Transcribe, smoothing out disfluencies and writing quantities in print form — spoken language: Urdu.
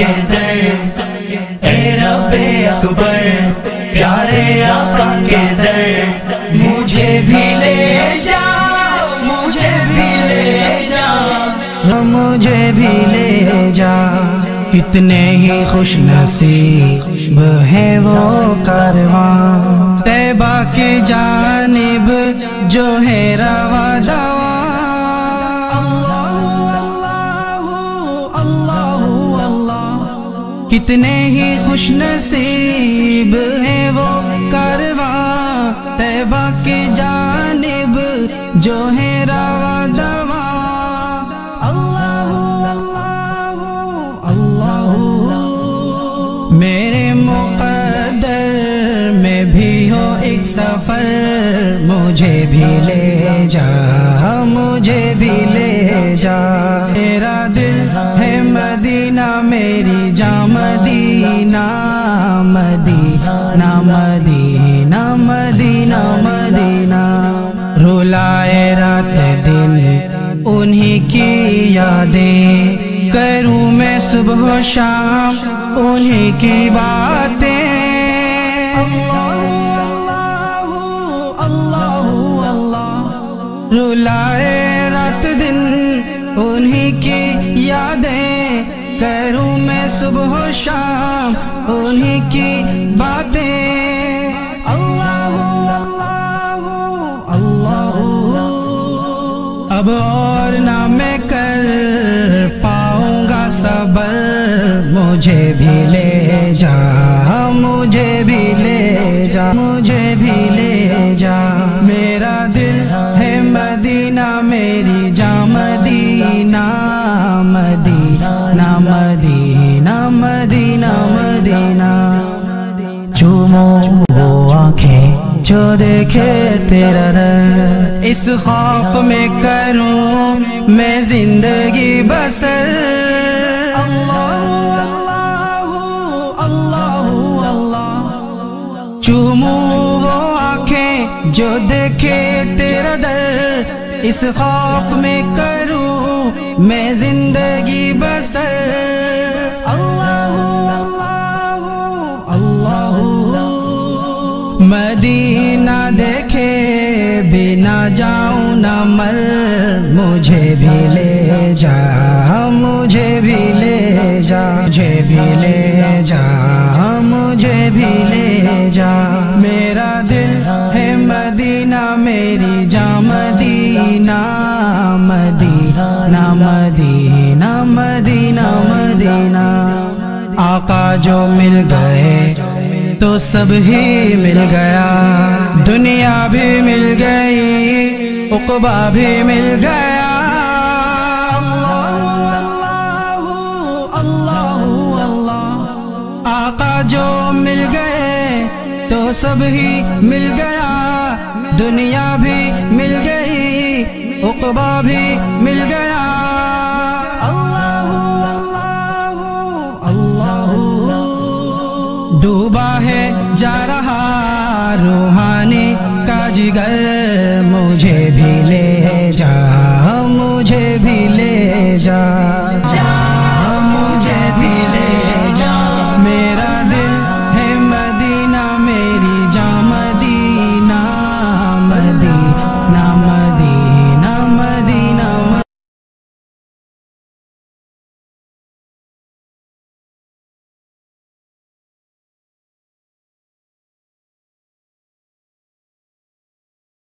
کے در، اے رب اکبر پیارے آقا کے در، مجھے بھی لے جا، مجھے بھی لے جا، مجھے بھی لے جا۔ کتنے ہی خوش نصیب ہے وہ کارواں طیبہ کی جانب جو ہے روا دواں۔ کتنے ہی خوش نصیب ہے وہ کارواں طیبہ کی جانب جو ہے روا دواں۔ میرے مقدر میں بھی ہو ایک سفر، مجھے بھی لے جا، مجھے بھی لے جا۔ میرا دل ہے مدینہ میری جاں مدینہ، مدینہ مدینہ مدینہ مدینہ۔ رولائے رات دن انہی کی یادیں، کروں میں صبح و شام انہی کی باتیں۔ رولائے رات دن انہی کی یادیں، کروں میں صبح و شام انہی کی باتیں۔ اللہ اللہ اللہ، اب اور نہ میں کر پاؤں گا صبر، مجھے بھی لے جا، مجھے بھی لے جا، مجھے بھی لے جا۔ میرا دل ہے مدینہ میری جاں مدینہ، مدینہ مدینہ مدینہ مدینہ۔ چومو وہ آنکھیں جو دیکھے تیرا در، اس خوف میں کروں میں زندگی بسر۔ چوموں وہ آنکھیں جو دیکھے تیرا در، اس خوف میں کروں میں زندگی بسر۔ اللہ اللہ اللہ، مدینہ دیکھے بنا جاؤں نہ مر، مجھے بھی لے جا، مجھے بھی لے جا، مجھے بھی لے جا، مجھے بھی لے جا۔ میرا دل ہے مدینہ میری جاں مدینہ، مدینہ مدینہ مدینہ مدینہ۔ آقا جو مل گئے تو سب ہی مل گیا، دنیا بھی مل گئی عقبہ بھی مل گیا۔ آقا جو مل گئے تو سب ہی مل گیا، دنیا بھی مل گئی عقبہ بھی مل